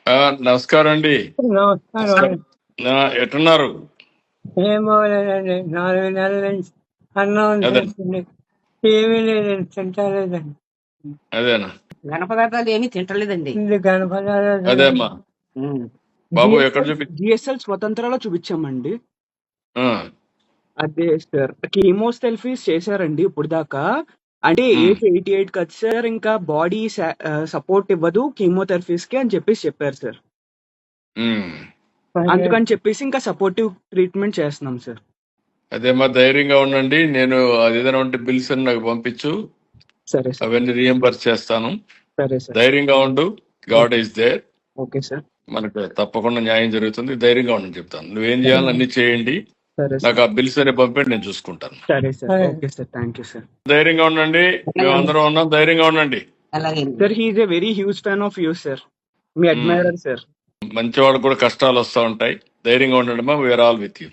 ఆ, నమస్కారం అండి. నమస్కారం. ఎట్టున్నారు? ఏం బాగోలేదండి. 4 నెలల నుంచి అన్నం అదే తింటుంది. ఏమీ లేదండి, తింటలేదండి. అదేనా ఘన పదార్థాలు ఏమీ తింటలేదండి. ఇది కనపడాలి. అదే అమ్మా. బాబు ఎక్కడ చూపి జిఎస్ఎల్ స్వతంత్రాలో చూపించామండి. ఆ, అదే సార్, కీమోథెరపీస్ చేశారండి ఇప్పుడు దాకా. అంటే ఉమ్, ఏజ్ 88 కదా సార్, ఇంకా బాడీ సపోర్ట్ ఇవ్వదు కీమోథెరపీస్ కి అని చెప్పారు సార్. ఉమ్. అందుకని చెప్పేసి ఇంకా సపోర్టివ్ ట్రీట్మెంట్ చేస్తున్నాం సార్. అదేమ్మా, ధైర్యంగా ఉండండి. నేను అది ఏదైనా ఉంటే బిల్స్ అని నాకు పంపించు, సరే సార్. అవన్నీ రియంబర్స్ చేస్తాను. సరే సార్. ధైర్యంగా ఉండు. God is there. Okay sir. మనకు తప్పకుండా న్యాయం జరుగుతుంది. ధైర్యంగా ఉండని చెప్తాను. నువ్వేం చేయాలని అన్ని చేయండి. సరే నాకు సార్. ఆ బిల్స్ అనే పంపండి, నేను చూసుకుంటాను. సరే sir. Okay sir. Thank you sir. ధైర్యంగా ఉండండి. మేమందరం ఉన్నాం. ధైర్యంగా ఉండండి. అలాగే sir, he's a very huge fan of you sir. మీ ఉమ్. Admirer sir. మంచి వాళ్ళకు కూడా కష్టాలు వస్తూ ఉంటాయి. ధైర్యంగా ఉండండి. మా వీఆర్ ఆల్ విత్ యూ.